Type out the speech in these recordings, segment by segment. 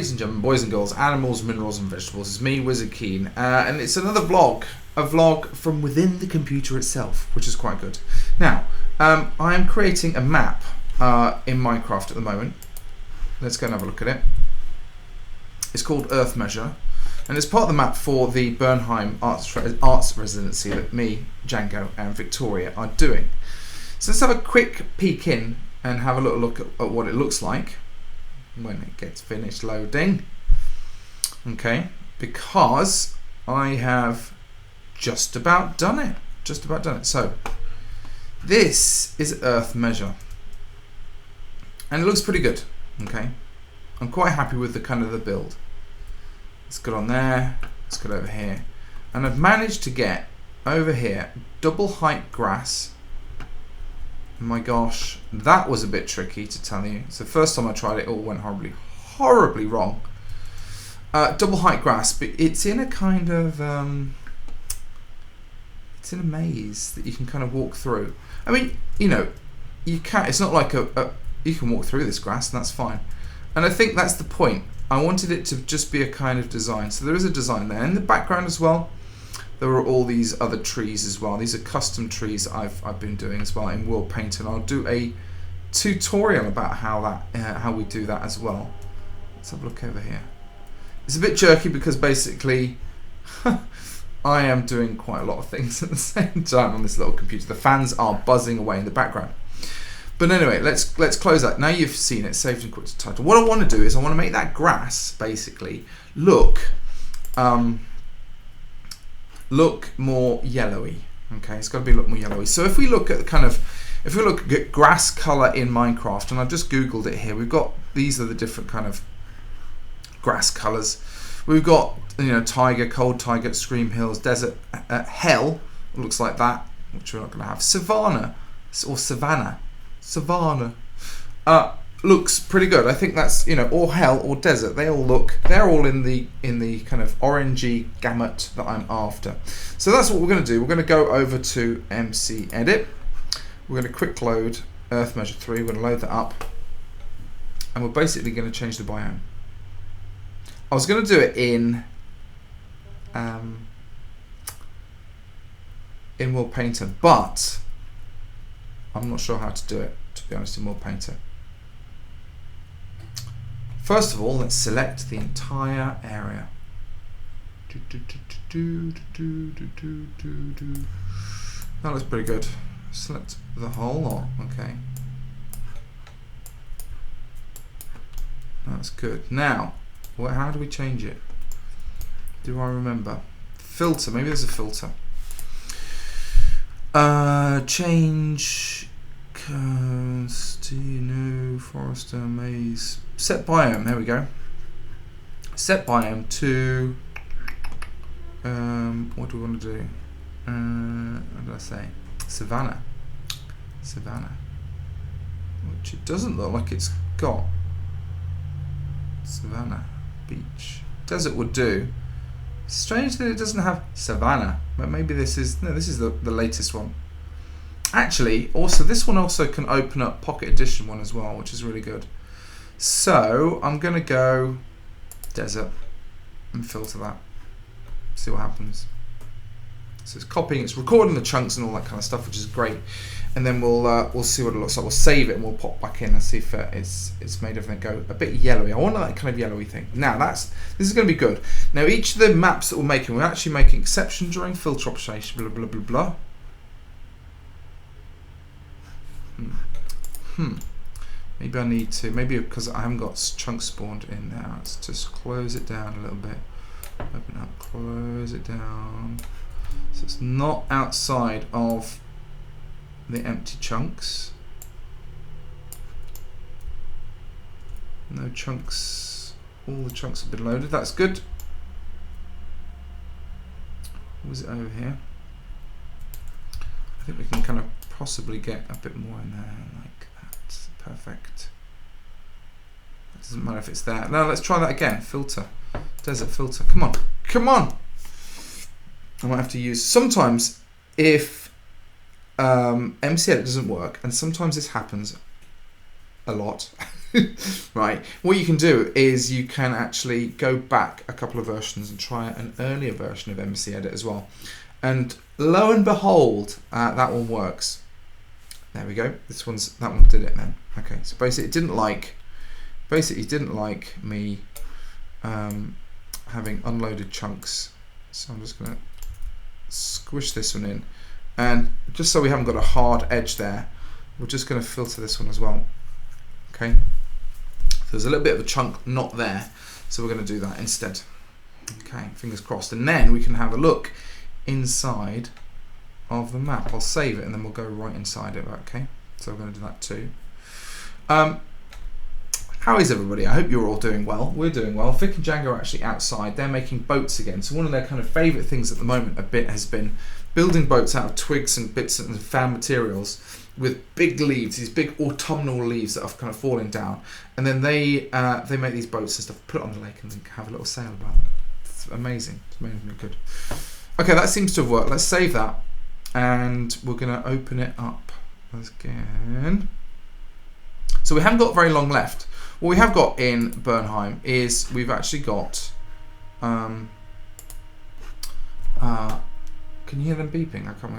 Ladies and gentlemen, boys and girls, animals, minerals and vegetables, it's me, Wizard Keen, and it's another vlog, a vlog from within the computer itself, which is quite good. Now, I am creating a map in Minecraft at the moment. Let's go and have a look at it. It's called Earth Measure, and it's part of the map for the Bernheim Arts Residency that me, Django and Victoria are doing. So let's have a quick peek in and have a little look at what it looks like when it gets finished loading. Okay, because I have just about done it. So this is Earth Measure, and it looks pretty good. Okay, I'm quite happy with the kind of the build. It's good on there, it's good over here, and I've managed to get over here double height grass. My gosh, that was a bit tricky to tell you. It's the first time I tried it, all went horribly wrong. Double height grass, but it's in a kind of it's in a maze that you can kind of walk through. I mean, you know, you can't. It's not like you can walk through this grass, and that's fine. And I think that's the point. I wanted it to just be a kind of design. So there is a design there in the background as well. There are all these other trees as well. These are custom trees I've been doing as well in World Painter, and I'll do a tutorial about how we do that as well. Let's have a look over here. It's a bit jerky because basically I am doing quite a lot of things at the same time on this little computer. The fans are buzzing away in the background. But anyway, let's close that. Now you've seen it, saved and quick to title. What I want to do is I want to make that grass basically look more yellowy. Okay, it's got to look more yellowy. So if we look at grass color in Minecraft, and I've just googled it here, we've got, these are the different kind of grass colors. We've got, you know, taiga, cold taiga, scream hills, desert, hell, looks like that, which we're not going to have. Savannah or savannah, looks pretty good. I think that's, you know, or hell or desert. They're all in the kind of orangey gamut that I'm after. So that's what we're going to do. We're going to go over to MC Edit. We're going to quick load Earth Measure 3. We're going to load that up, and we're basically going to change the biome. I was going to do it in World Painter, but I'm not sure how to do it, to be honest, in World Painter. First of all, let's select the entire area. That looks pretty good. Select the whole lot, okay. That's good. Now, how do we change it? Do I remember? Filter, maybe there's a filter. Change cones to new forester maze. Set biome, there we go. Set biome to what do we want to do? What did I say? Savannah. Which it doesn't look like it's got. Savannah. Beach. Desert would do. Strange that it doesn't have savannah, but maybe this is the latest one. Actually, also this one also can open up Pocket Edition one as well, which is really good. So I'm gonna go desert and filter that. See what happens. So it's copying, it's recording the chunks and all that kind of stuff, which is great. And then we'll see what it looks like. We'll save it and we'll pop back in and see if it's made everything go a bit yellowy. I want that kind of yellowy thing. Now this is going to be good. Now each of the maps that we're actually making exception during filter operation. Blah blah blah blah. Maybe I need to. Maybe because I haven't got chunks spawned in now. Let's just close it down a little bit. Open up. Close it down. So it's not outside of the empty chunks. No chunks. All the chunks have been loaded. That's good. What was it over here? I think we can kind of possibly get a bit more in there like that. Perfect. It doesn't matter if it's there. Now let's try that again. Filter. Desert filter. Come on. Come on. I might have to use sometimes if MC Edit doesn't work, and sometimes this happens a lot. Right, what you can do is you can actually go back a couple of versions and try an earlier version of MC Edit as well. And lo and behold, that one works. There we go. That one did it then. Okay, so basically it didn't like me having unloaded chunks. So I'm just gonna squish this one in, and just so we haven't got a hard edge there, we're just gonna filter this one as well. Okay. So there's a little bit of a chunk not there, so we're gonna do that instead. Okay, fingers crossed. And then we can have a look inside of the map. I'll save it and then we'll go right inside it. Okay, so we're going to do that too. How is everybody? I hope you're all doing well. We're doing well. Vic and Django are actually outside. They're making boats again. So one of their kind of favourite things at the moment has been building boats out of twigs and bits and found materials with big leaves, these big autumnal leaves that are kind of falling down. And then they make these boats and stuff, put it on the lake and then have a little sail about them. It's amazing. It's amazingly good. Okay, that seems to have worked. Let's save that. And we're going to open it up again. So we haven't got very long left. What we have got in Bernheim is we've actually got can you hear them beeping? I can't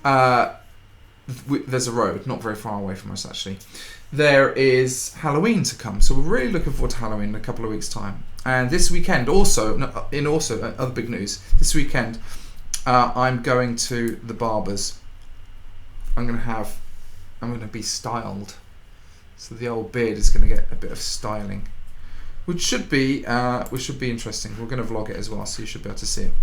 remember. There's a road not very far away from us actually. There is Halloween to come, so we're really looking forward to Halloween in a couple of weeks' time. And this weekend also other big news, this weekend I'm going to the barber's. I'm going to be styled. So the old beard is going to get a bit of styling, which should be interesting. We're going to vlog it as well, so you should be able to see it.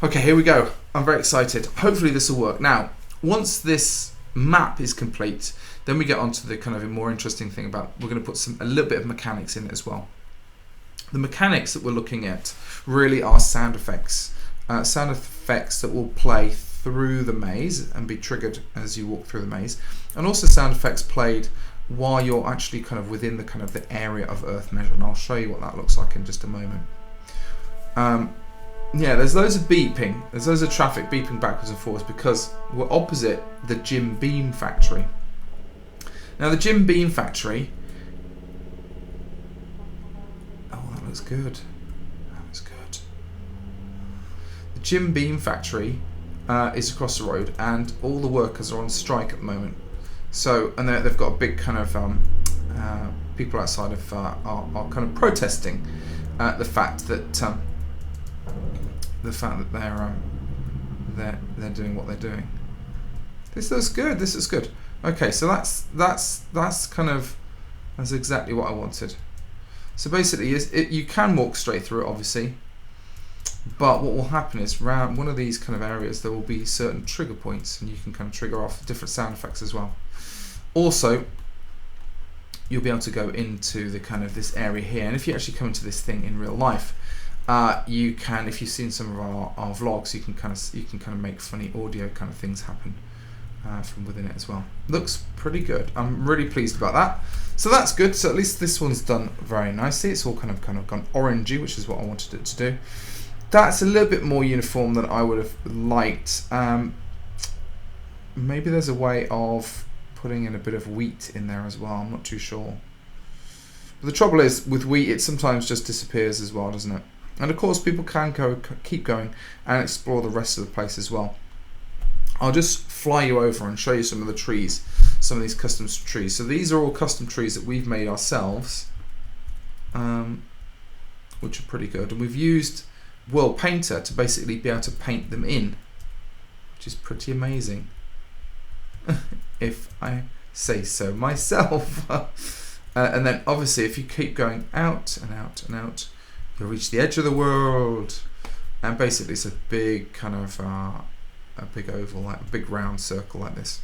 Okay, here we go. I'm very excited. Hopefully this will work. Now, once this map is complete, then we get on to the kind of a more interesting thing about, we're going to put a little bit of mechanics in it as well. The mechanics that we're looking at really are sound effects. Sound effects that will play through the maze and be triggered as you walk through the maze, and also sound effects played while you're actually kind of within the area of Earth measure, and I'll show you what that looks like in just a moment. Yeah, there's loads of beeping. There's loads of traffic beeping backwards and forwards because we're opposite the Jim Beam factory. Now the Jim Beam factory. Oh, that looks good. That looks good. The Jim Beam factory is across the road, and all the workers are on strike at the moment. So, and they've got a big kind of people outside of are kind of protesting the fact that they're doing what they're doing. This looks good. This is good. Okay, so that's exactly what I wanted. So basically, you can walk straight through it, obviously, but what will happen is around one of these kind of areas there will be certain trigger points, and you can kind of trigger off different sound effects as well. Also, you'll be able to go into the kind of this area here, and if you actually come into this thing in real life, you can, if you've seen some of our vlogs, you can kind of make funny audio kind of things happen from within it as well. Looks pretty good. I'm really pleased about that. So that's good. So at least this one's done very nicely. It's all kind of gone orangey, which is what I wanted it to do. That's a little bit more uniform than I would have liked. Maybe there's a way of putting in a bit of wheat in there as well. I'm not too sure. But the trouble is with wheat, it sometimes just disappears as well, doesn't it? And of course, people can keep going and explore the rest of the place as well. I'll just fly you over and show you some of the trees, some of these custom trees. So these are all custom trees that we've made ourselves, which are pretty good. And we've used World Painter to basically be able to paint them in, which is pretty amazing, if I say so myself. And then obviously, if you keep going out and out and out, you'll reach the edge of the world, and basically it's a big kind of a big oval, like a big round circle like this.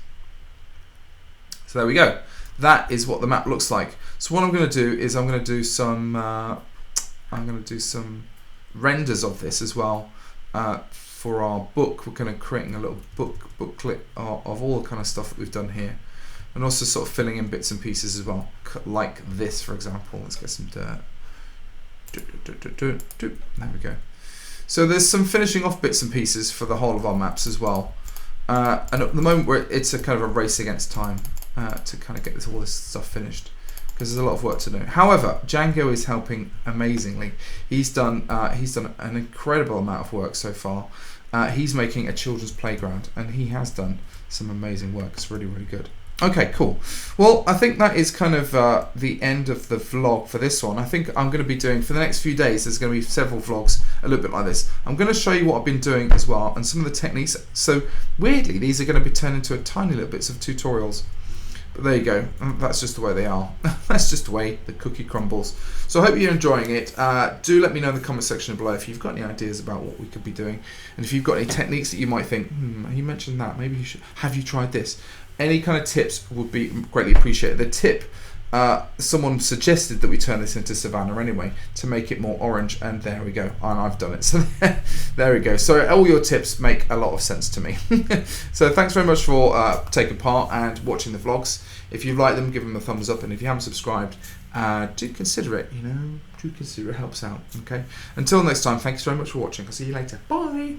So there we go. That is what the map looks like. So what I'm going to do is I'm going to do some renders of this as well for our book. We're going to create a little booklet of all the kind of stuff that we've done here, and also sort of filling in bits and pieces as well, like this, for example. Let's get some dirt. There we go. So there's some finishing off bits and pieces for the whole of our maps as well, and at the moment it's a kind of a race against time to kind of get all this stuff finished. because there's a lot of work to do. However, Django is helping amazingly. He's done an incredible amount of work so far. He's making a children's playground, and he has done some amazing work. It's really, really good. Okay, cool. Well, I think that is kind of the end of the vlog for this one. I think I'm going to be doing, for the next few days, there's going to be several vlogs a little bit like this. I'm going to show you what I've been doing as well, and some of the techniques. So, weirdly, these are going to be turned into tiny little bits of tutorials. But there you go. That's just the way they are. That's just the way the cookie crumbles. So I hope you're enjoying it. Do let me know in the comment section below if you've got any ideas about what we could be doing. And if you've got any techniques that you might think, you mentioned that, maybe you should. Have you tried this? Any kind of tips would be greatly appreciated. The tip, someone suggested that we turn this into Savannah anyway, to make it more orange, and there we go. And I've done it. So there we go. So all your tips make a lot of sense to me. So thanks very much for taking part and watching the vlogs. If you like them, give them a thumbs up, and if you haven't subscribed, do consider it. Do consider it. Helps out. Okay. Until next time, thanks very much for watching. I'll see you later. Bye.